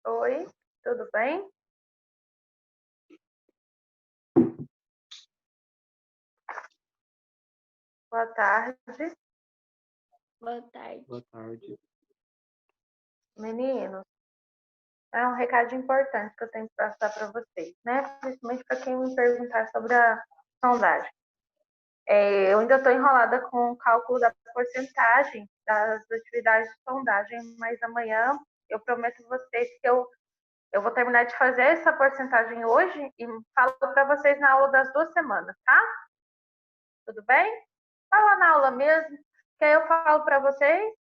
Oi, tudo bem? Boa tarde. Boa tarde. Boa tarde. Meninos, é um recado importante que eu tenho que passar para vocês, né? Principalmente para quem me perguntar sobre a sondagem. Eu ainda estou enrolada com o cálculo da porcentagem das atividades de sondagem, mas amanhã eu prometo a vocês que eu vou terminar de fazer essa porcentagem hoje e falo para vocês na aula das 2 semanas, tá? Tudo bem? Fala na aula mesmo, que aí eu falo para vocês.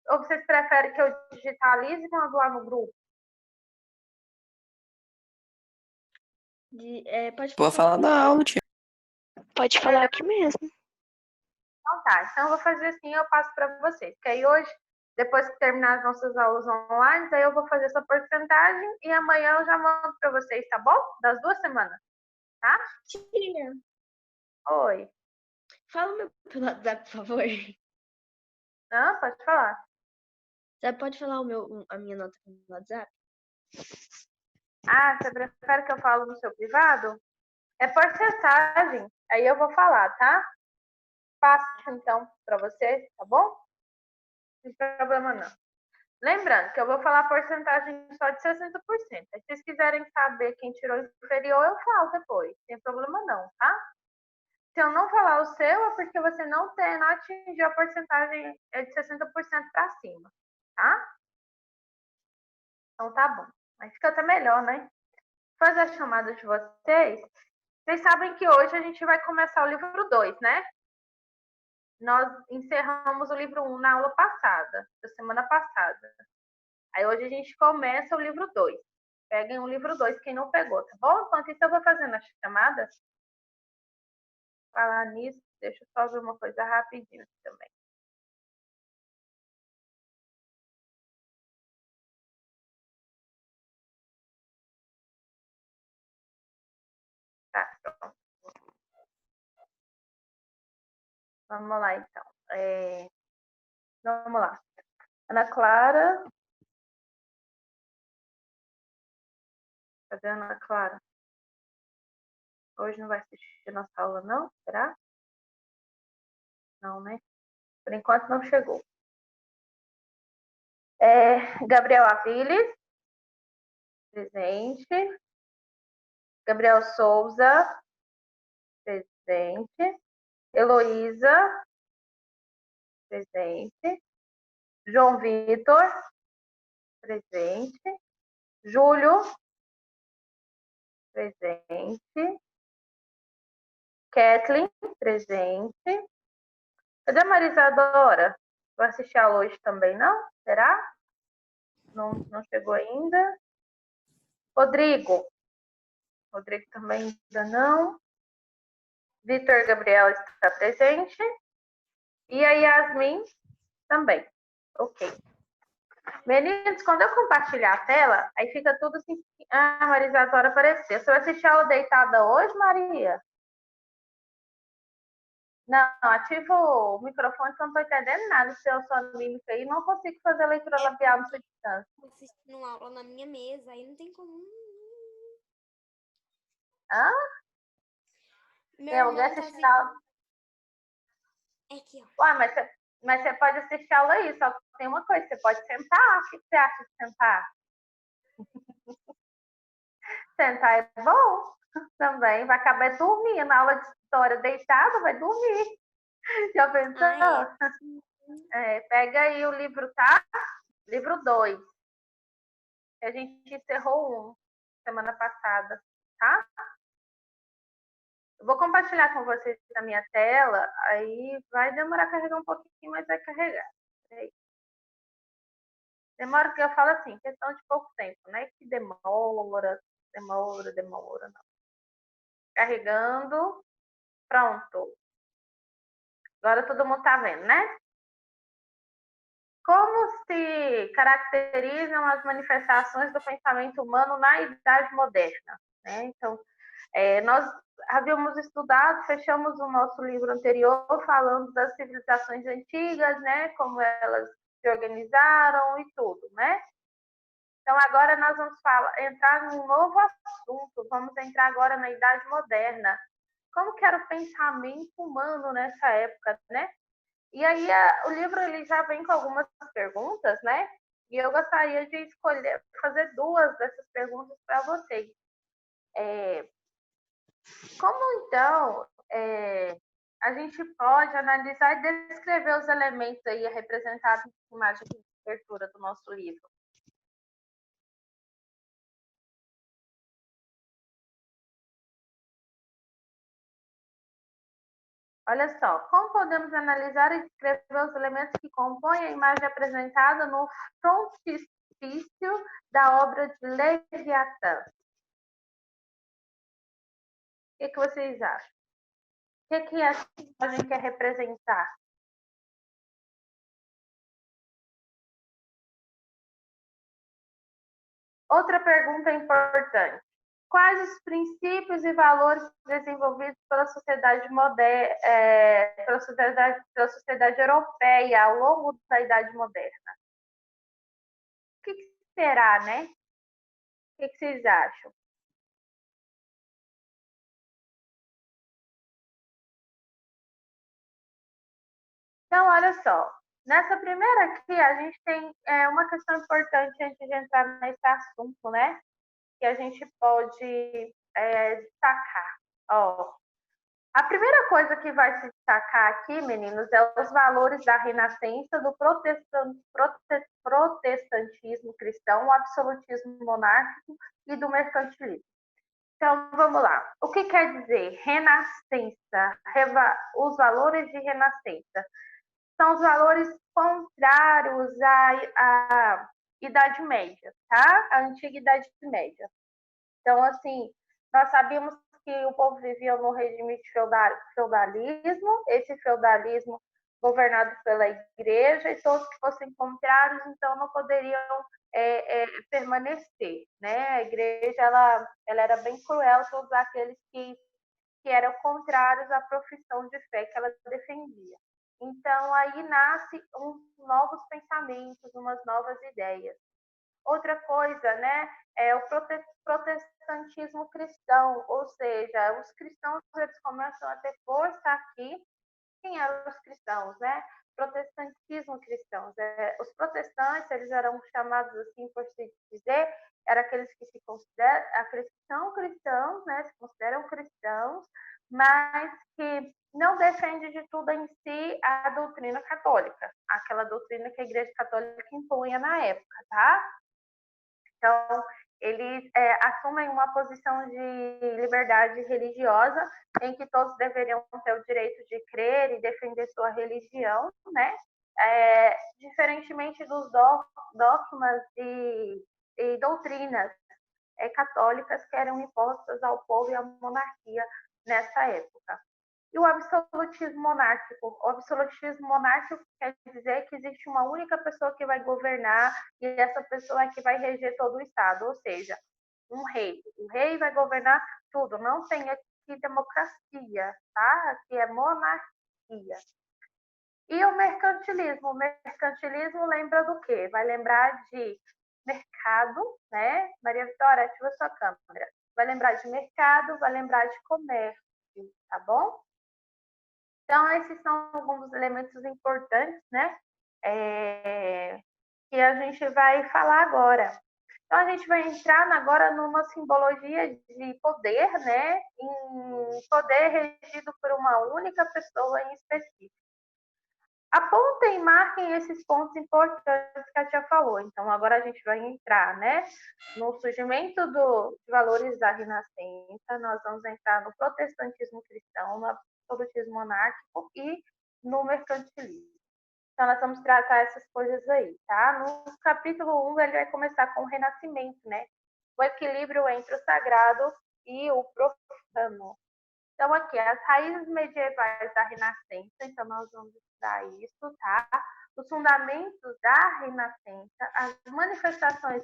Ou vocês preferem que eu digitalize e mando lá no grupo? Pode Vou falar na aula, tia. Pode falar aqui mesmo. Então tá, então eu vou fazer assim, eu passo para vocês. Que aí hoje, depois que terminar as nossas aulas online, aí eu vou fazer essa porcentagem e amanhã eu já mando para vocês, tá bom? Das 2 semanas, tá? Tia, Oi. fala o meu pelo WhatsApp, por favor. Não, pode falar. Você pode falar a minha nota no WhatsApp? Ah, você prefere que eu falo no seu privado? É porcentagem, aí eu vou falar, tá? Passo então para vocês, tá bom? Não tem problema não. Lembrando que eu vou falar a porcentagem só de 60%. Se vocês quiserem saber quem tirou inferior, eu falo depois. Não tem problema não, tá? Se eu não falar o seu, é porque você não atingiu a porcentagem de 60% para cima, tá? Então tá bom. Mas fica até melhor, né? Fazer a chamada de vocês. Vocês sabem que hoje a gente vai começar o livro 2, né? Nós encerramos o livro 1 na aula passada, da semana passada. Aí hoje a gente começa o livro 2. Peguem o livro 2, quem não pegou, tá bom? Enquanto isso, eu vou fazendo a chamada. Falar nisso, deixa eu só ver uma coisa rapidinho aqui também. Tá, pronto. Vamos lá, então. Vamos lá. Ana Clara. Cadê a Ana Clara? Hoje não vai assistir a nossa aula, não? Será? Não, né? Por enquanto não chegou. Gabriel Aviles. Presente. Gabriel Souza. Presente. Heloísa. Presente. João Vitor. Presente. Júlio. Presente. Kathleen. Presente. Cadê a Marisa Adora? Vai assistir a aula hoje também, não? Será? Não chegou ainda. Rodrigo. Rodrigo também ainda não. Vitor Gabriel está presente. E a Yasmin também. Ok. Meninos, quando eu compartilhar a tela, aí fica tudo assim. Ah, a Marisa Adora apareceu. Você vai assistir a aula deitada hoje, Maria? Não, ativa o microfone que eu não estou entendendo nada. Se eu sou mímica aí, não consigo fazer leitura labial no seu distância. Tô assistindo uma aula na minha mesa, aí não tem como. Hã? Meu Alguém irmão tá assistir a aula? aqui, ó. Ué, mas você pode assistir a aula aí, só que tem uma coisa, você pode sentar. O que você acha de sentar? Sentar é bom também. Vai acabar dormindo. Na aula de história deitada, vai dormir. Já pensou? Pega aí o livro, tá? Livro 2. A gente encerrou 1 semana passada, tá? Eu vou compartilhar com vocês na minha tela, aí vai demorar a carregar um pouquinho, mas vai carregar. Peraí. Demora que eu falo assim, questão de pouco tempo, né? Que demora, não. Carregando, pronto. Agora todo mundo tá vendo, né? como se caracterizam as manifestações do pensamento humano na Idade Moderna, né? Então, nós havíamos estudado, fechamos o nosso livro anterior falando das civilizações antigas, né? Como elas se organizaram e tudo, né? Então, agora nós vamos entrar num novo assunto, vamos entrar agora na Idade Moderna. Como que era o pensamento humano nessa época, né? E aí o livro ele já vem com algumas perguntas, né? E eu gostaria de escolher, fazer duas dessas perguntas para vocês. Como então a gente pode analisar e descrever os elementos aí representados na imagem de abertura do nosso livro? Olha só, como podemos analisar e descrever os elementos que compõem a imagem apresentada no frontispício da obra de Leviatã? O que vocês acham? O que essa imagem quer representar? Outra pergunta importante. Quais os princípios e valores desenvolvidos pela sociedade moderna, pela sociedade europeia ao longo da Idade Moderna? O que será, né? O que vocês acham? Então, olha só. Nessa primeira aqui, a gente tem uma questão importante antes de entrar nesse assunto, né? Que a gente pode destacar. Ó, a primeira coisa que vai se destacar aqui, meninos, é os valores da renascença, do protestantismo cristão, o absolutismo monárquico e do mercantilismo. Então, vamos lá. O que quer dizer renascença? Os valores de renascença são os valores contrários à Idade Média, tá? A antiga Idade Média. Então, assim, nós sabíamos que o povo vivia no regime de feudalismo, esse feudalismo governado pela igreja, e todos que fossem contrários, então, não poderiam permanecer, né? A igreja, ela era bem cruel, todos aqueles que eram contrários à profissão de fé que ela defendia. Então, aí nasce novos pensamentos, umas novas ideias. Outra coisa, né, é o protestantismo cristão, ou seja, os cristãos eles começam a ter força aqui. Quem eram os cristãos, né? Protestantismo cristãos. Os protestantes, eles eram chamados assim, por se dizer, eram aqueles que se consideram, aqueles que são cristãos, né? Se consideram cristãos, mas que não defende de tudo em si a doutrina católica, aquela doutrina que a Igreja Católica impunha na época, tá? Então, eles assumem uma posição de liberdade religiosa, em que todos deveriam ter o direito de crer e defender sua religião, né? Diferentemente dos dogmas e doutrinas católicas que eram impostas ao povo e à monarquia nessa época. E o absolutismo monárquico? O absolutismo monárquico quer dizer que existe uma única pessoa que vai governar e essa pessoa é que vai reger todo o Estado, ou seja, um rei. O rei vai governar tudo, não tem aqui democracia, tá? Aqui é monarquia. E o mercantilismo? O mercantilismo lembra do quê? Vai lembrar de mercado, né? Maria Vitória, ativa sua câmera. Vai lembrar de mercado, vai lembrar de comércio, tá bom? Então, esses são alguns dos elementos importantes, né? Que a gente vai falar agora. Então, a gente vai entrar agora numa simbologia de poder, né? Em poder regido por uma única pessoa em específico. Apontem e marquem esses pontos importantes que a tia falou. Então, agora a gente vai entrar, né? No surgimento de valores da Renascença, nós vamos entrar no protestantismo cristão, no absolutismo monárquico e no mercantilismo. Então, nós vamos tratar essas coisas aí, tá? No capítulo 1, ele vai começar com o renascimento, né? O equilíbrio entre o sagrado e o profano. Então, aqui, as raízes medievais da Renascença, então nós vamos estudar isso, tá? os fundamentos da Renascença, as manifestações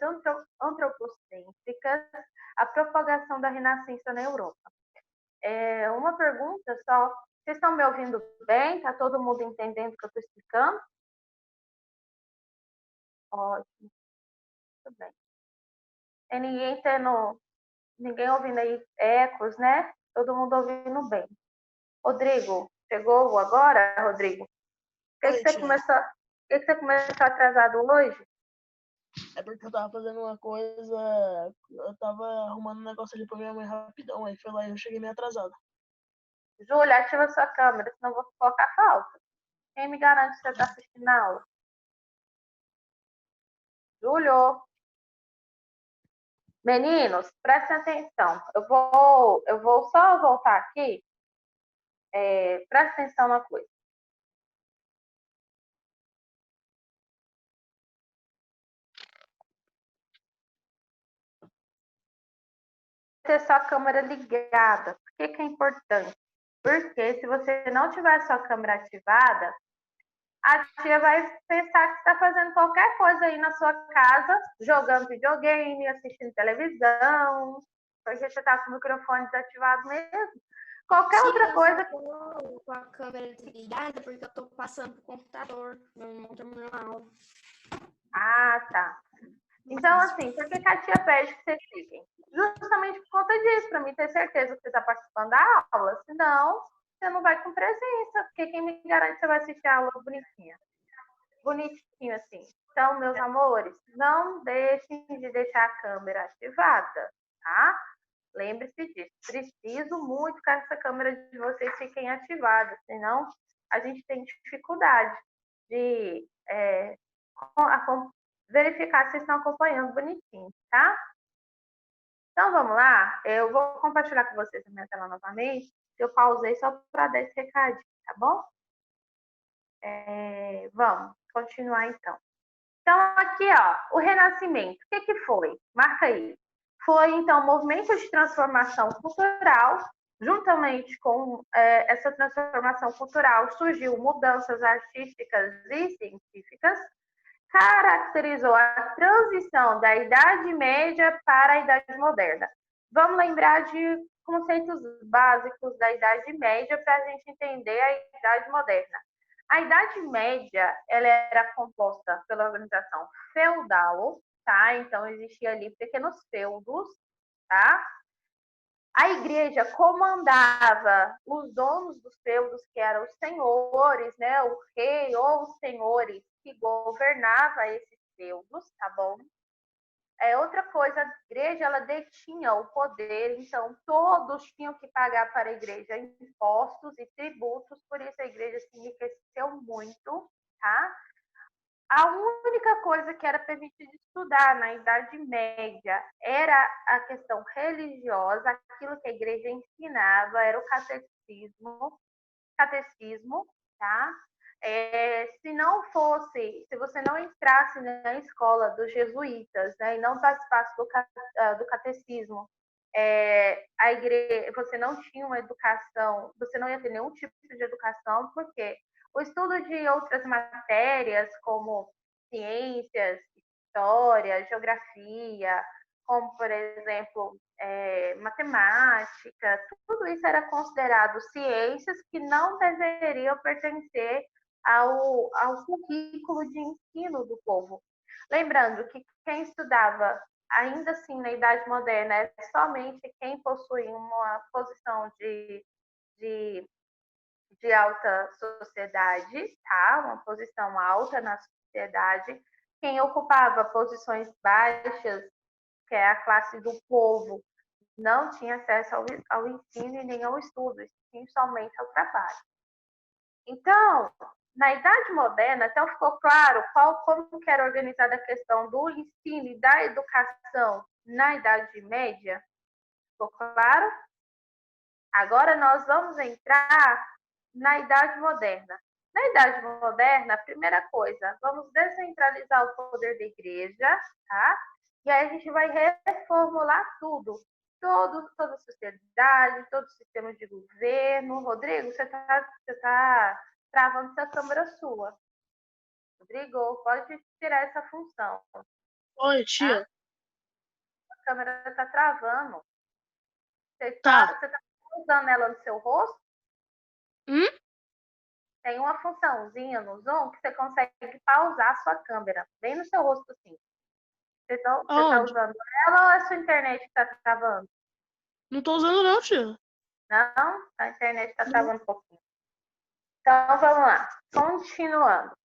antropocêntricas, a propagação da Renascença na Europa. Uma pergunta só, vocês estão me ouvindo bem? Está todo mundo entendendo o que eu estou explicando? Ótimo, tudo bem. Tem ninguém ouvindo aí ecos, né? Todo mundo ouvindo bem. Rodrigo, chegou agora, Rodrigo? Por que você começou atrasado hoje? É porque eu tava fazendo uma coisa, eu tava arrumando um negócio ali pra minha mãe rapidão, aí foi lá e eu cheguei meio atrasado. Júlia, ativa sua câmera, senão eu vou colocar falta. Quem me garante que você está assistindo a aula? Júlio. Meninos, prestem atenção. Eu vou só voltar aqui. Presta atenção na coisa. Ter sua câmera ligada. Por que é importante? Porque se você não tiver sua câmera ativada, a tia vai pensar que está fazendo qualquer coisa aí na sua casa, jogando videogame, assistindo televisão, porque você está com o microfone desativado mesmo. Qualquer outra coisa. Com a câmera desligada, porque eu estou passando pro computador. Meu irmão terminou a aula. Ah, tá. Então, assim, por que a tia pede que vocês fiquem? Justamente por conta disso, para mim ter certeza que você está participando da aula. Senão, você não vai com presença, porque quem me garante que você vai assistir a aula bonitinha? Bonitinho assim. Então, meus amores, não deixem de deixar a câmera ativada, tá? Lembre-se disso. Preciso muito que essa câmera de vocês fiquem ativada, senão a gente tem dificuldade de verificar se vocês estão acompanhando bonitinho, tá? Então, vamos lá. Eu vou compartilhar com vocês a minha tela novamente. Eu pausei só para dar esse recadinho, tá bom? Vamos continuar, então. Então, aqui, ó, o Renascimento. O que foi? Marca aí. Foi, então, um movimento de transformação cultural. Juntamente com essa transformação cultural, surgiu mudanças artísticas e científicas, caracterizou a transição da Idade Média para a Idade Moderna. Vamos lembrar de conceitos básicos da Idade Média para a gente entender a Idade Moderna. A Idade Média ela era composta pela organização feudal, tá? Então existia ali pequenos feudos, tá? A igreja comandava os donos dos feudos, que eram os senhores, né? O rei ou os senhores que governava esses feudos, tá bom? Outra coisa, a igreja ela detinha o poder, então todos tinham que pagar para a igreja impostos e tributos, por isso a igreja se enriqueceu muito, tá? A única coisa que era permitida estudar na Idade Média era a questão religiosa, aquilo que a igreja ensinava, era o catecismo, tá? Se você não entrasse na escola dos jesuítas, né, e não participasse do catecismo, a igreja, você não tinha uma educação, você não ia ter nenhum tipo de educação, porque o estudo de outras matérias, como ciências, história, geografia, como, por exemplo, matemática, tudo isso era considerado ciências que não deveriam pertencer ao currículo de ensino do povo. Lembrando que quem estudava, ainda assim, na Idade Moderna, é somente quem possui uma posição de alta sociedade, tá? Uma posição alta na sociedade. Quem ocupava posições baixas, que é a classe do povo, não tinha acesso ao ensino e nem ao estudo, sim somente ao trabalho. Então, na Idade Moderna, então ficou claro como que era organizada a questão do ensino e da educação na Idade Média? Ficou claro? Agora nós vamos entrar na Idade Moderna. Na Idade Moderna, a primeira coisa, vamos descentralizar o poder da igreja, tá? E aí a gente vai reformular tudo. Toda a sociedade, todo o sistema de governo. Rodrigo, você tá travando essa câmera sua. brigou, pode tirar essa função, Oi, tá? tia. A câmera tá travando. Você Tá. tá usando ela no seu rosto? Hum? Tem uma funçãozinha no Zoom que você consegue pausar a sua câmera, bem no seu rosto assim. Você tá Aonde? usando ela ou é a sua internet que tá travando? Não tô usando não, tia. Não? A internet tá Não. travando um pouquinho. Então, vamos lá. Continuando.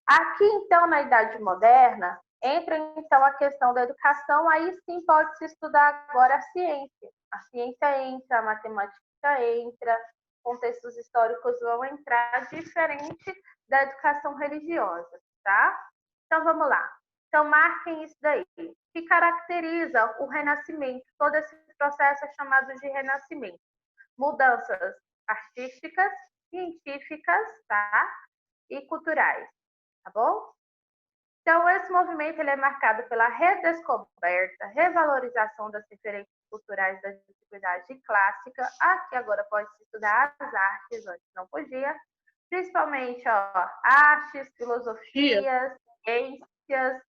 Aqui, então, na Idade Moderna, entra, então, a questão da educação. Aí, sim, pode-se estudar agora a ciência. A ciência entra, a matemática entra, contextos históricos vão entrar, diferente da educação religiosa, tá? Então, vamos lá. Então, marquem isso daí. O que caracteriza o Renascimento? Todo esse processo é chamado de Renascimento. Mudanças artísticas, científicas, tá? E culturais, tá bom? Então, esse movimento ele é marcado pela redescoberta, revalorização das referências culturais da antiguidade clássica. Aqui agora pode-se estudar as artes, antes não podia, principalmente artes, filosofias, ciências.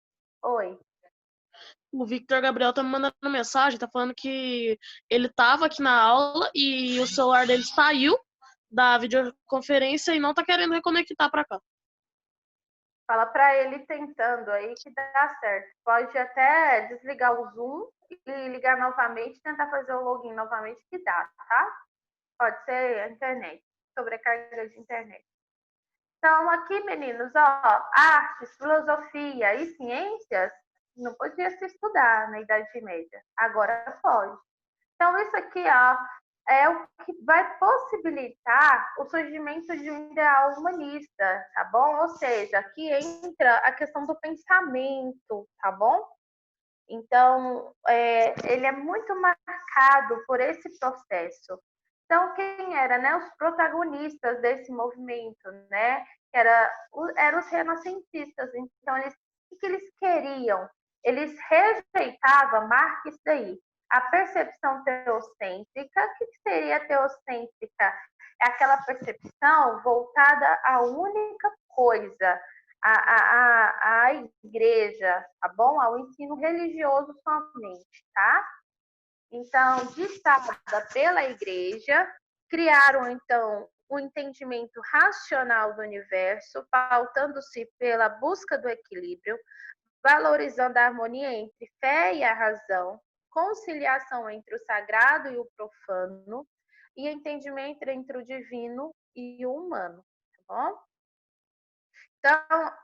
Oi. O Victor Gabriel tá me mandando mensagem, tá falando que ele tava aqui na aula e o celular dele saiu da videoconferência e não tá querendo reconectar pra cá. Fala para ele tentando aí que dá certo. Pode até desligar o Zoom e ligar novamente, tentar fazer o login novamente que dá, tá? Pode ser a internet, sobrecarga de internet. Então, aqui, meninos, artes, filosofia e ciências não podia se estudar na Idade Média. Agora pode. Então, isso aqui, é o que vai possibilitar o surgimento de um ideal humanista, tá bom? Ou seja, aqui entra a questão do pensamento, tá bom? Então, ele é muito marcado por esse processo. Então, quem era, né, os protagonistas desse movimento, né? Eram os renascentistas. Então, o que eles queriam? Eles rejeitavam, marca isso daí, a percepção teocêntrica. O que seria teocêntrica? É aquela percepção voltada à única coisa, a igreja, tá bom? Ao ensino religioso somente, tá? Então, ditada pela igreja, criaram, então, o entendimento racional do universo, pautando-se pela busca do equilíbrio, valorizando a harmonia entre fé e a razão, conciliação entre o sagrado e o profano, e entendimento entre o divino e o humano, tá bom? Então,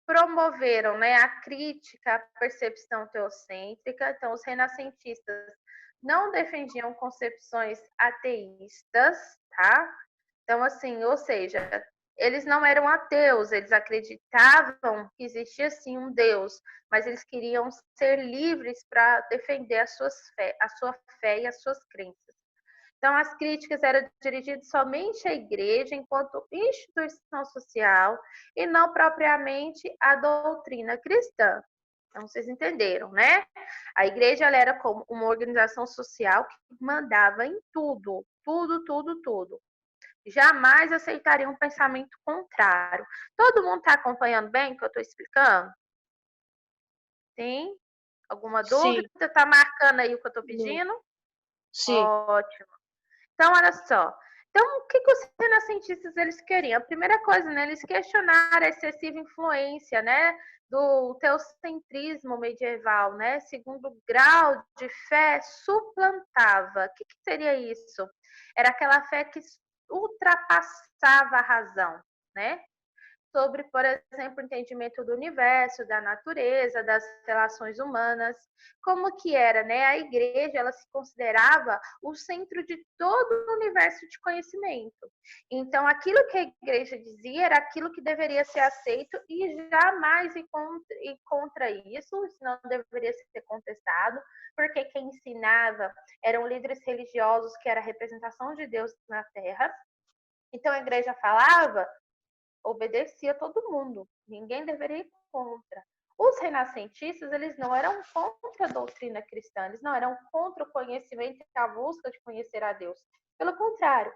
promoveram, né, a crítica à percepção teocêntrica. Então, os renascentistas não defendiam concepções ateístas, tá? Então, assim, ou seja, eles não eram ateus, eles acreditavam que existia sim um Deus, mas eles queriam ser livres para defender a sua fé e as suas crenças. Então, as críticas eram dirigidas somente à igreja enquanto instituição social e não propriamente à doutrina cristã. Então, vocês entenderam, né? A igreja ela era como uma organização social que mandava em tudo, tudo, tudo, tudo. Jamais aceitaria um pensamento contrário. Todo mundo está acompanhando bem o que eu estou explicando? Sim? Alguma dúvida? Sim. Está marcando aí o que eu estou pedindo? Sim. Ótimo. Então, olha só. Então, o que os renascentistas eles queriam? A primeira coisa, né, eles questionaram a excessiva influência, né, do teocentrismo medieval, né, segundo grau de fé suplantava. O que seria isso? Era aquela fé que ultrapassava a razão, né? Sobre, por exemplo, o entendimento do universo, da natureza, das relações humanas, como que era, né? A igreja, ela se considerava o centro de todo o universo de conhecimento. Então, aquilo que a igreja dizia era aquilo que deveria ser aceito e jamais ir contra isso, isso não deveria ser contestado, porque quem ensinava eram líderes religiosos que era a representação de Deus na Terra. Então, a igreja falava, obedecia todo mundo, ninguém deveria ir contra. Os renascentistas, eles não eram contra a doutrina cristã, eles não eram contra o conhecimento e a busca de conhecer a Deus. Pelo contrário,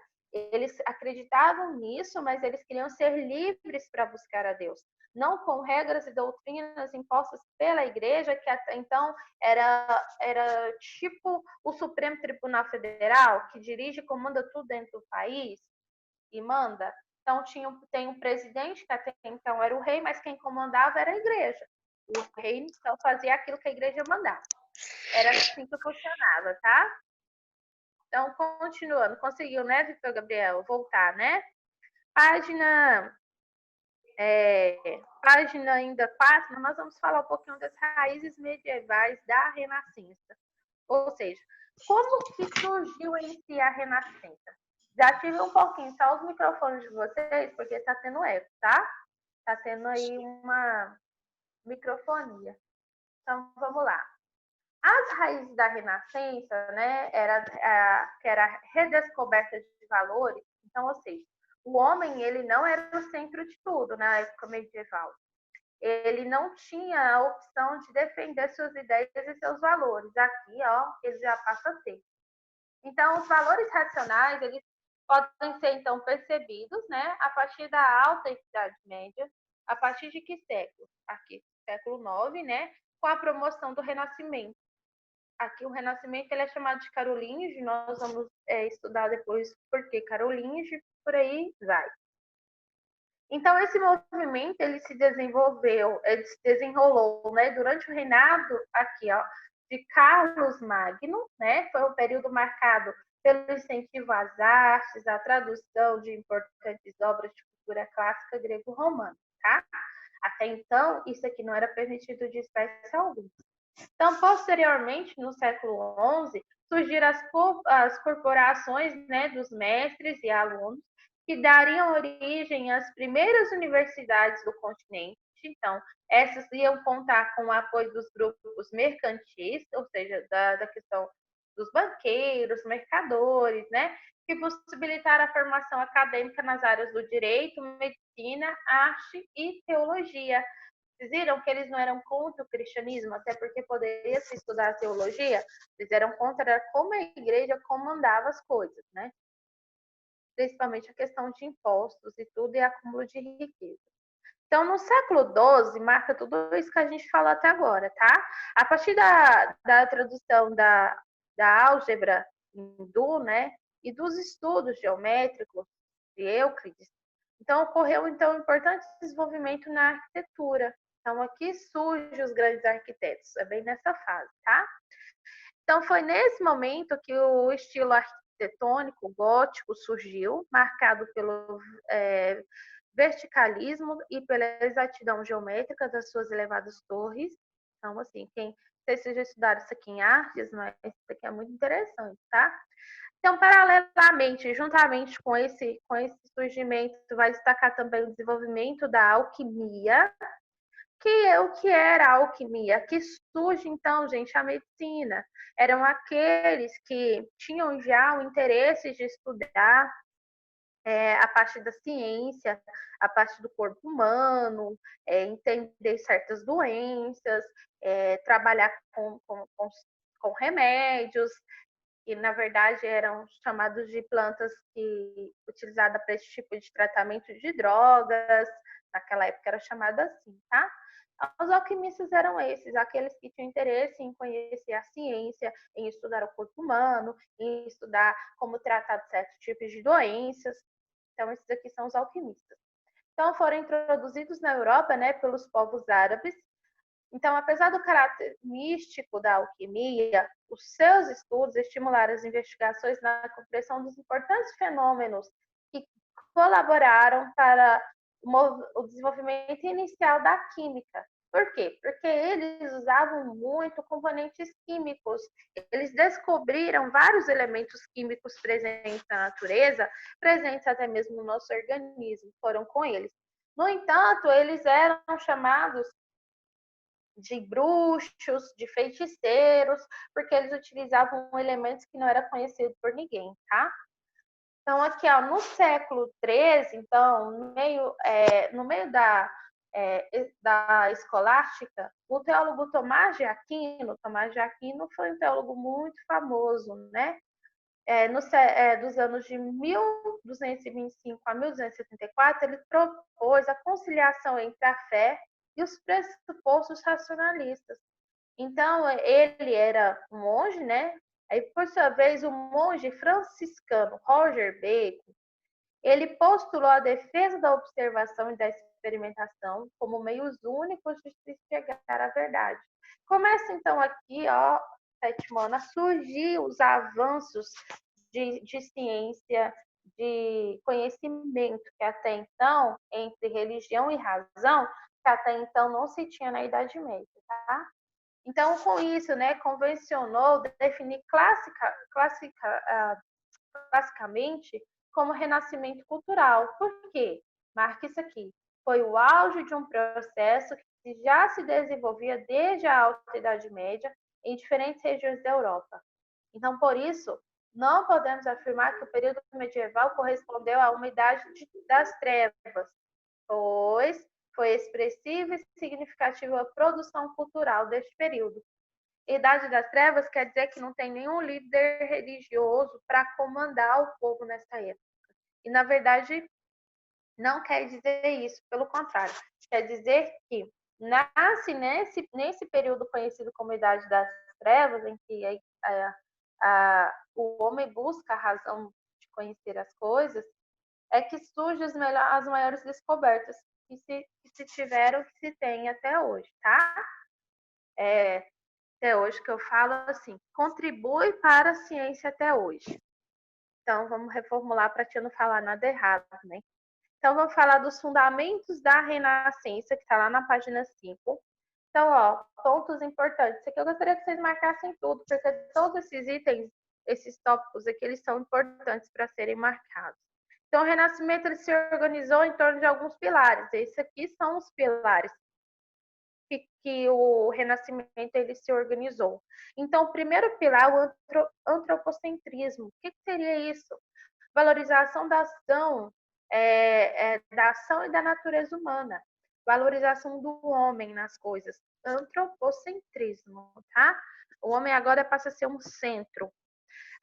Eles acreditavam nisso, mas eles queriam ser livres para buscar a Deus, não com regras e doutrinas impostas pela igreja, que até então era tipo o Supremo Tribunal Federal, que dirige e comanda tudo dentro do país e manda. Então, tem um presidente, que até então era o rei, mas quem comandava era a igreja. O rei, então, fazia aquilo que a igreja mandava. Era assim que funcionava, tá? Então, continuando. Conseguiu, né, Vitor Gabriel? Voltar, né? Página, página ainda 4, nós vamos falar um pouquinho das raízes medievais da Renascença. Ou seja, como que surgiu em si a Renascença? Já tive um pouquinho só os microfones de vocês, porque está tendo eco, tá? Está tendo aí uma microfonia. Então, vamos lá. As raízes da Renascença, né, que era a redescoberta de valores. Então, ou seja, o homem ele não era o centro de tudo na época medieval. Ele não tinha a opção de defender suas ideias e seus valores. Aqui, ó, ele já passa a ter. Então, os valores racionais, eles podem ser, então, percebidos, né, a partir da Alta Idade Média, a partir de que século? Aqui, século IX, né, com a promoção do Renascimento. Aqui, o Renascimento ele é chamado de Carolíngico, nós vamos estudar depois por que Carolíngico, por aí vai. Então, esse movimento, ele se desenvolveu, ele se desenrolou, né, durante o reinado, aqui, ó, de Carlos Magno, né, foi um período marcado pelo incentivo às artes, à tradução de importantes obras de cultura clássica grego-romana, tá? Até então, isso aqui não era permitido de espécie alguma. Então, posteriormente, no século XI, surgiram as corporações, né, dos mestres e alunos, que dariam origem às primeiras universidades do continente. Então, essas iam contar com o apoio dos grupos mercantis, ou seja, da questão dos banqueiros, mercadores, né, que possibilitaram a formação acadêmica nas áreas do direito, medicina, arte e teologia. Vocês viram que eles não eram contra o cristianismo, até porque poderia se estudar a teologia, eles eram contra como a igreja comandava as coisas, né? Principalmente a questão de impostos e tudo, e acúmulo de riqueza. Então, no século XII, marca tudo isso que a gente falou até agora, tá? A partir da tradução da álgebra hindu, né, e dos estudos geométricos de Euclides, então ocorreu então um importante desenvolvimento na arquitetura. Então, aqui surgem os grandes arquitetos, é bem nessa fase, tá? Então, foi nesse momento que o estilo arquitetônico gótico surgiu, marcado pelo verticalismo e pela exatidão geométrica das suas elevadas torres. Então, assim, não sei se vocês já estudaram isso aqui em artes, mas isso aqui é muito interessante, tá? Então, paralelamente, juntamente com esse surgimento, vai destacar também o desenvolvimento da alquimia, o que era a alquimia? Que surge, então, gente, a medicina. Eram aqueles que tinham já o interesse de estudar a parte da ciência, a parte do corpo humano, entender certas doenças, trabalhar com remédios, que na verdade eram chamados de plantas utilizadas para esse tipo de tratamento de drogas, naquela época era chamada assim, tá? Os alquimistas eram esses, aqueles que tinham interesse em conhecer a ciência, em estudar o corpo humano, em estudar como tratar de certos tipos de doenças. Então, esses aqui são os alquimistas. Então, foram introduzidos na Europa, né, pelos povos árabes. Então, apesar do caráter místico da alquimia, os seus estudos estimularam as investigações na compreensão dos importantes fenômenos que colaboraram para o desenvolvimento inicial da química. Por quê? Porque eles usavam muito componentes químicos. Eles descobriram vários elementos químicos presentes na natureza, presentes até mesmo no nosso organismo, foram com eles. No entanto, eles eram chamados de bruxos, de feiticeiros, porque eles utilizavam elementos que não era conhecido por ninguém, tá? Então, aqui, ó, no século XIII, então, no meio da escolástica, o teólogo Tomás de Aquino foi um teólogo muito famoso, né? dos anos de 1225 a 1274, ele propôs a conciliação entre a fé e os pressupostos racionalistas. Então, ele era um monge, né? Aí, por sua vez, o monge franciscano Roger Bacon, ele postulou a defesa da observação e da experimentação como meios únicos de se chegar à verdade. Começa, então, aqui, ó, sétimo ano, a surgir os avanços de ciência, de conhecimento, que até então, entre religião e razão, que até então não se tinha na Idade Média, tá? Então, com isso, né, convencionou definir classicamente como renascimento cultural. Por quê? Marca isso aqui. Foi o auge de um processo que já se desenvolvia desde a Alta Idade Média em diferentes regiões da Europa. Então, por isso, não podemos afirmar que o período medieval correspondeu à uma idade das trevas, pois foi expressiva e significativa a produção cultural deste período. Idade das Trevas quer dizer que não tem nenhum líder religioso para comandar o povo nessa época. E, na verdade, não quer dizer isso, pelo contrário. Quer dizer que nasce nesse período conhecido como Idade das Trevas, em que o homem busca a razão de conhecer as coisas, é que surgem as maiores descobertas que se tiveram, que se tem até hoje, tá? Até hoje que eu falo assim, contribui para a ciência até hoje. Então, vamos reformular para te não falar nada errado, né? Então, vamos falar dos fundamentos da Renascença, que está lá na página 5. Então, ó, pontos importantes. Isso aqui eu gostaria que vocês marcassem tudo, porque todos esses itens, esses tópicos aqui, eles são importantes para serem marcados. Então, o Renascimento ele se organizou em torno de alguns pilares. Esses aqui são os pilares que o Renascimento ele se organizou. Então, o primeiro pilar é o antropocentrismo. O que seria isso? Valorização da ação, da ação e da natureza humana. Valorização do homem nas coisas. Antropocentrismo, tá? O homem agora passa a ser um centro.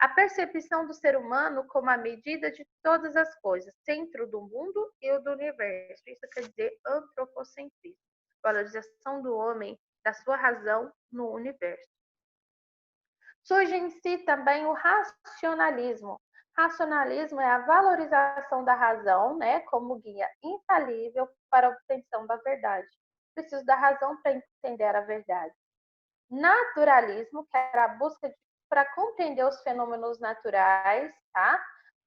A percepção do ser humano como a medida de todas as coisas, centro do mundo e do universo. Isso quer dizer antropocentrismo. Valorização do homem, da sua razão no universo. Surge em si também o racionalismo. Racionalismo é a valorização da razão, né, como guia infalível para a obtenção da verdade. Preciso da razão para entender a verdade. Naturalismo, que era a busca para compreender os fenômenos naturais, tá?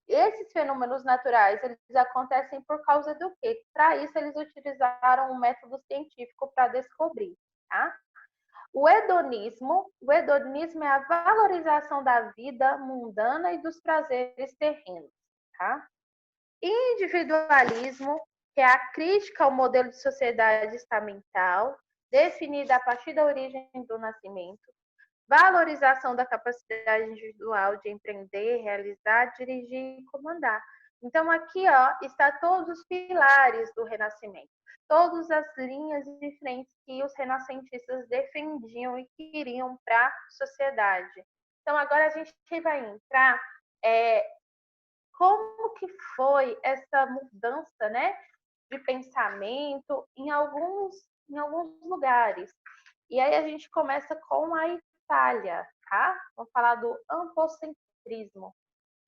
Esses fenômenos naturais, eles acontecem por causa do quê? Para isso, eles utilizaram um método científico para descobrir, tá? O hedonismo é a valorização da vida mundana e dos prazeres terrenos, tá? Individualismo, que é a crítica ao modelo de sociedade estamental, definida a partir da origem do nascimento. Valorização da capacidade individual de empreender, realizar, dirigir e comandar. Então, aqui ó, está todos os pilares do Renascimento, todas as linhas de frente que os renascentistas defendiam e queriam para a sociedade. Então, agora a gente vai entrar como que foi essa mudança, né, de pensamento em alguns lugares. E aí a gente começa com a Itália, tá? Vamos falar do antropocentrismo.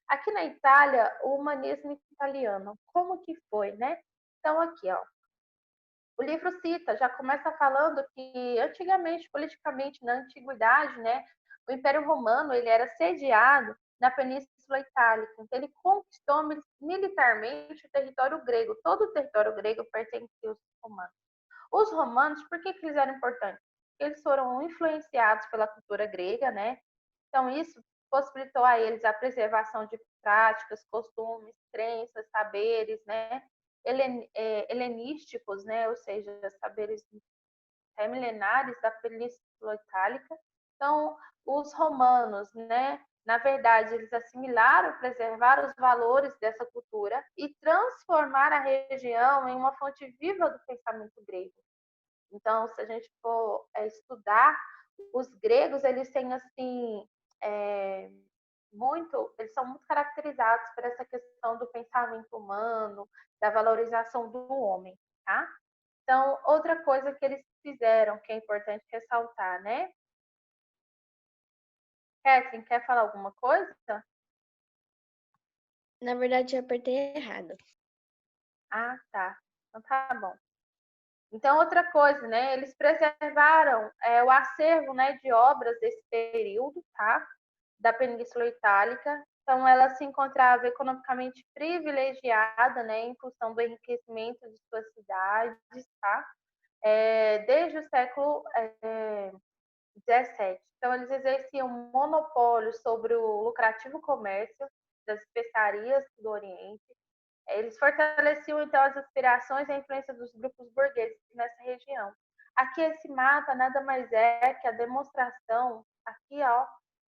Aqui na Itália, o humanismo italiano, como que foi, né? Então aqui, ó, o livro cita, já começa falando que antigamente, politicamente, na antiguidade, né, o Império Romano ele era sediado na Península Itálica, então ele conquistou militarmente o território grego, todo o território grego pertencia aos romanos. Os romanos, por que eles eram importantes? Eles foram influenciados pela cultura grega, né? Então isso possibilitou a eles a preservação de práticas, costumes, crenças, saberes, né? Helenísticos, né? Ou seja, saberes milenares da Península Itálica. Então, os romanos, né? Na verdade, eles assimilaram, preservaram os valores dessa cultura e transformaram a região em uma fonte viva do pensamento grego. Então, se a gente for estudar, os gregos, eles têm, assim, eles são muito caracterizados por essa questão do pensamento humano, da valorização do homem, tá? Então, outra coisa que eles fizeram, que é importante ressaltar, né? Kathleen, quer falar alguma coisa? Na verdade, eu apertei errado. Ah, tá. Então tá bom. Então, outra coisa, né? Eles preservaram o acervo, né, de obras desse período, tá? Da Península Itálica. Então, ela se encontrava economicamente privilegiada, né, em função do enriquecimento de suas cidades, tá? Desde o século XVII. Então, eles exerciam monopólio sobre o lucrativo comércio das especiarias do Oriente. Eles fortaleciam, então, as aspirações e a influência dos grupos burgueses nessa região. Aqui, esse mapa nada mais é que a demonstração, aqui, ó,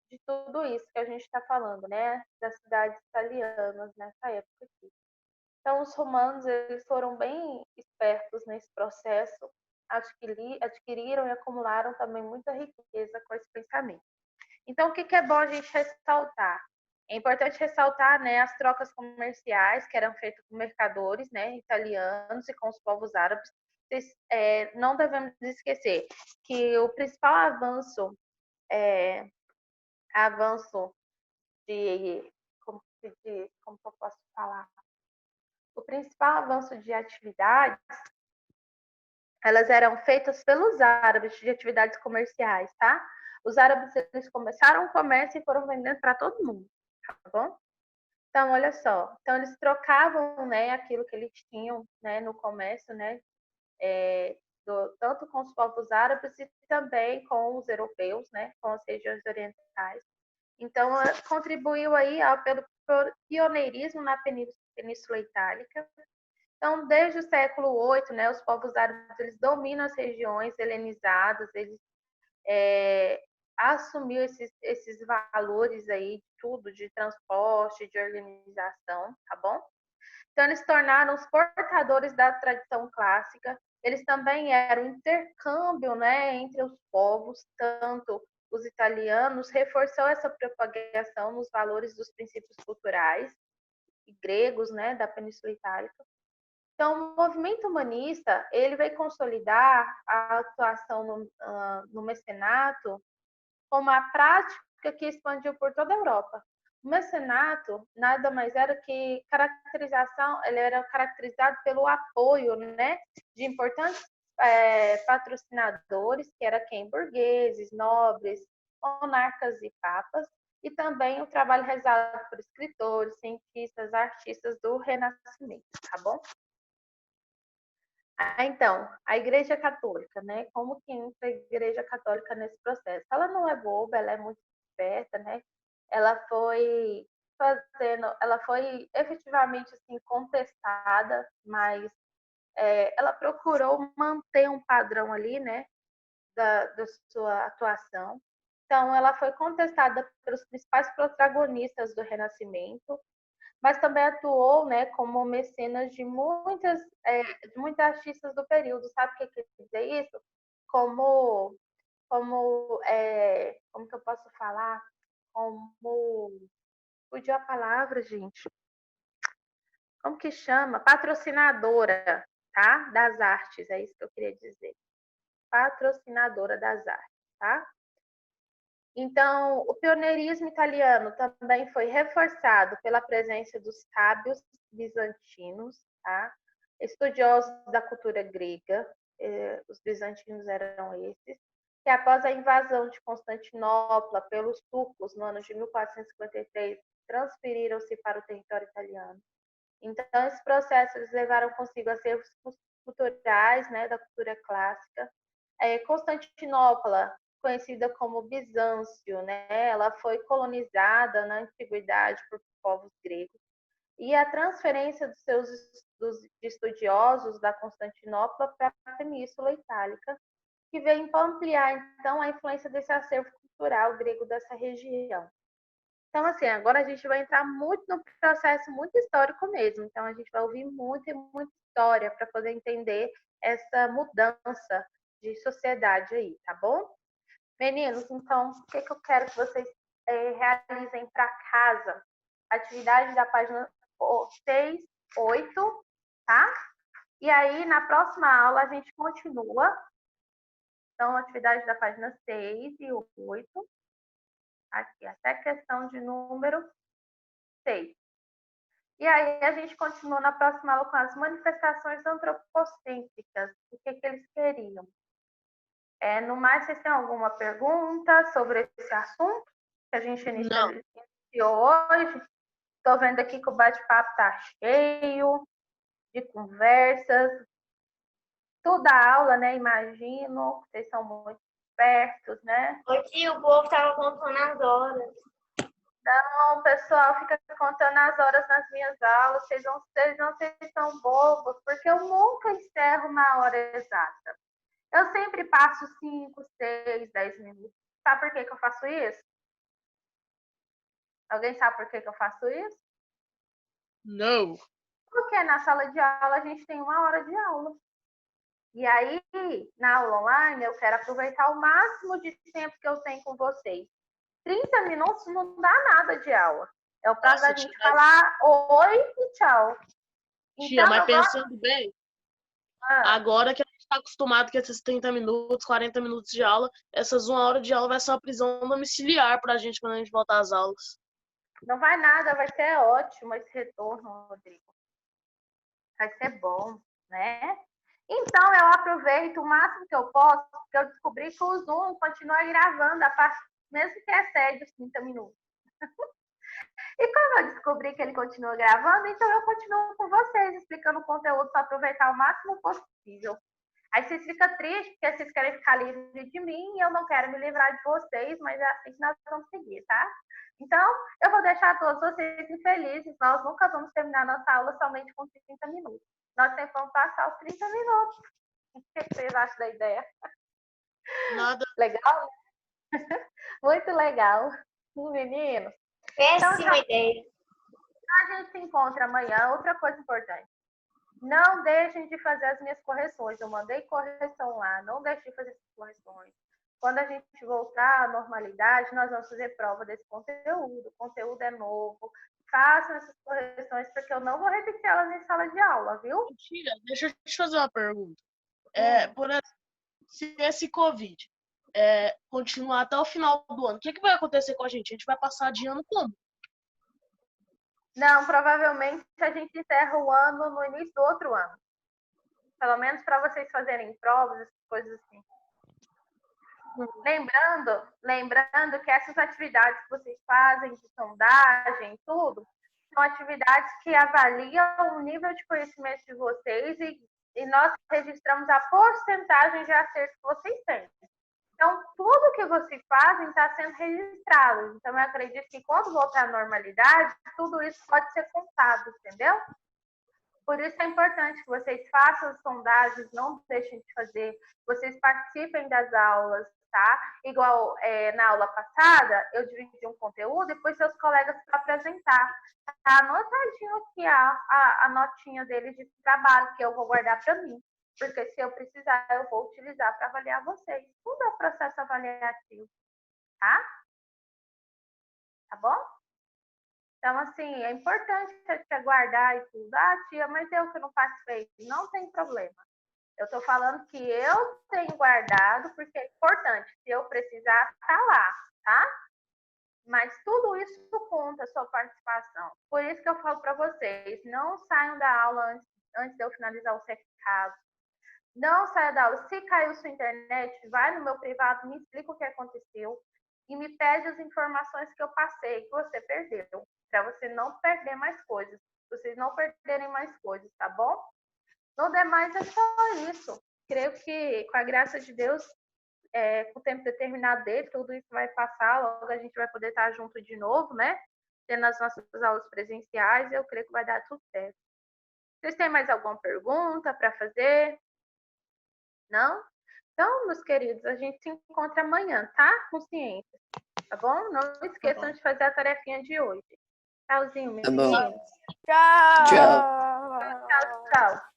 de tudo isso que a gente está falando, né? Das cidades italianas nessa época aqui. Então, os romanos, eles foram bem espertos nesse processo, adquiriram e acumularam também muita riqueza com esse pensamento. Então, o que é bom a gente ressaltar? É importante ressaltar, né, as trocas comerciais que eram feitas com mercadores, né, italianos e com os povos árabes. Não devemos esquecer que o principal avanço de, como se diz, como que eu posso falar? O principal avanço de atividades, elas eram feitas pelos árabes, de atividades comerciais, tá? Os árabes, eles começaram o comércio e foram vendendo para todo mundo, tá bom? Então, olha só. Então, eles trocavam, né, aquilo que eles tinham, né, no comércio, né, tanto com os povos árabes e também com os europeus, né, com as regiões orientais. Então, contribuiu aí pelo pioneirismo na Península Itálica. Então, desde o século VIII, né, os povos árabes eles dominam as regiões helenizadas, eles assumiu esses valores aí de tudo, de transporte, de organização, tá bom? Então, eles tornaram os portadores da tradição clássica. Eles também eram intercâmbio, né, entre os povos, tanto os italianos, reforçou essa propagação nos valores dos princípios culturais e gregos, né, da Península Itálica. Então, o movimento humanista, ele veio consolidar a atuação no mecenato como a prática que expandiu por toda a Europa. O mecenato nada mais era que caracterização, ele era caracterizado pelo apoio, né, de importantes patrocinadores, que era quem? Burgueses, nobres, monarcas e papas, e também o trabalho realizado por escritores, cientistas, artistas do Renascimento, tá bom? Então, a Igreja Católica, né? Como que entra a Igreja Católica nesse processo? Ela não é boba, ela é muito esperta, né? Ela foi ela foi efetivamente assim contestada, mas ela procurou manter um padrão ali, né? Da sua atuação. Então, ela foi contestada pelos principais protagonistas do Renascimento, mas também atuou, né, como mecenas de muitas artistas do período. Sabe o que quer dizer isso? Como que eu posso falar? Como fugiu a palavra, gente. Como que chama? Patrocinadora, tá? Das artes, é isso que eu queria dizer. Patrocinadora das artes, tá? Então, o pioneirismo italiano também foi reforçado pela presença dos sábios bizantinos, tá? Estudiosos da cultura grega, os bizantinos eram esses, que após a invasão de Constantinopla pelos turcos no ano de 1453, transferiram-se para o território italiano. Então, esse processo eles levaram consigo acervos culturais, né, da cultura clássica. Constantinopla, conhecida como Bizâncio, né, ela foi colonizada na antiguidade por povos gregos. E a transferência dos estudiosos da Constantinopla para a Península Itálica, que veio ampliar, então, a influência desse acervo cultural grego dessa região. Então, assim, agora a gente vai entrar muito no processo muito histórico mesmo. Então, a gente vai ouvir muita história para poder entender essa mudança de sociedade aí, tá bom? Meninos, então, o que eu quero que vocês realizem para casa atividade da página 6, 8, tá? E aí, na próxima aula, a gente continua. Então, atividade da página 6 e 8. Aqui, até questão de número 6. E aí, a gente continua na próxima aula com as manifestações antropocêntricas. O que eles queriam? No mais, vocês têm alguma pergunta sobre esse assunto que a gente iniciou hoje? Estou vendo aqui que o bate-papo está cheio de conversas. Toda aula, né? Imagino, vocês são muito espertos, né? Hoje o povo estava contando as horas. Então, o pessoal fica contando as horas nas minhas aulas. Vocês não ser tão bobos, porque eu nunca encerro na hora exata. Eu sempre passo 5, 6, 10 minutos. Sabe por que eu faço isso? Alguém sabe por que eu faço isso? Não. Porque na sala de aula a gente tem 1 hora de aula. E aí, na aula online, eu quero aproveitar o máximo de tempo que eu tenho com vocês. 30 minutos não dá nada de aula. É o prazo da gente falar oi e tchau. Tia, mas pensando bem, agora que a gente está acostumado com esses 30 minutos, 40 minutos de aula, essas 1 hora de aula vai ser uma prisão domiciliar pra gente quando a gente voltar às aulas. Não vai nada, vai ser ótimo esse retorno, Rodrigo. Vai ser bom, né? Então, eu aproveito o máximo que eu posso, porque eu descobri que o Zoom continua gravando, mesmo que excede os 30 minutos. E como eu descobri que ele continua gravando, então eu continuo com vocês, explicando o conteúdo para aproveitar o máximo possível. Aí vocês ficam tristes, porque vocês querem ficar livres de mim e eu não quero me livrar de vocês, mas é assim que nós vamos seguir, tá? Então, eu vou deixar todos vocês infelizes. Nós nunca vamos terminar nossa aula somente com 30 minutos. Nós sempre vamos passar os 30 minutos. O que vocês acham da ideia? Nada. Legal? Muito legal. Menino. Péssima ideia. A gente se encontra amanhã. Outra coisa importante. Não deixem de fazer as minhas correções. Eu mandei correção lá. Não deixem de fazer essas correções. Quando a gente voltar à normalidade, nós vamos fazer prova desse conteúdo. O conteúdo é novo. Façam essas correções, porque eu não vou repetir elas em sala de aula, viu? Tia, deixa eu te fazer uma pergunta. Por exemplo, se esse Covid continuar até o final do ano, o que vai acontecer com a gente? A gente vai passar de ano como? Não, provavelmente a gente encerra o ano no início do outro ano. Pelo menos para vocês fazerem provas, coisas assim. Lembrando que essas atividades que vocês fazem de sondagem, tudo, são atividades que avaliam o nível de conhecimento de vocês e nós registramos a porcentagem de acerto que vocês têm. Então, tudo que vocês fazem está sendo registrado. Então, eu acredito que quando voltar à normalidade, tudo isso pode ser contado, entendeu? Por isso é importante que vocês façam as sondagens, não deixem de fazer, vocês participem das aulas, tá? Igual na aula passada, eu dividi um conteúdo e depois seus colegas para apresentar. Tá anotadinho aqui a notinha deles de trabalho, que eu vou guardar para mim. Porque se eu precisar, eu vou utilizar para avaliar vocês. Tudo é processo avaliativo, tá? Tá bom? Então, assim, é importante você te aguardar e tudo. Ah, tia, mas eu que não participei. Não tem problema. Eu estou falando que eu tenho guardado, porque é importante. Se eu precisar, tá lá, tá? Mas tudo isso conta a sua participação. Por isso que eu falo para vocês, não saiam da aula antes de eu finalizar o certificado. Não saia da aula. Se caiu sua internet, vai no meu privado, me explica o que aconteceu e me pede as informações que eu passei, que você perdeu, para você não perder mais coisas, vocês não perderem mais coisas, tá bom? No demais é só isso. Creio que, com a graça de Deus, com o tempo determinado dele, tudo isso vai passar, logo a gente vai poder estar junto de novo, né? Tendo as nossas aulas presenciais, eu creio que vai dar tudo certo. Vocês têm mais alguma pergunta para fazer? Não? Então, meus queridos, a gente se encontra amanhã, tá? Com ciência, tá bom? Não esqueçam de fazer a tarefinha de hoje. Tchauzinho, meninos. Tchau. Tchau, tchau.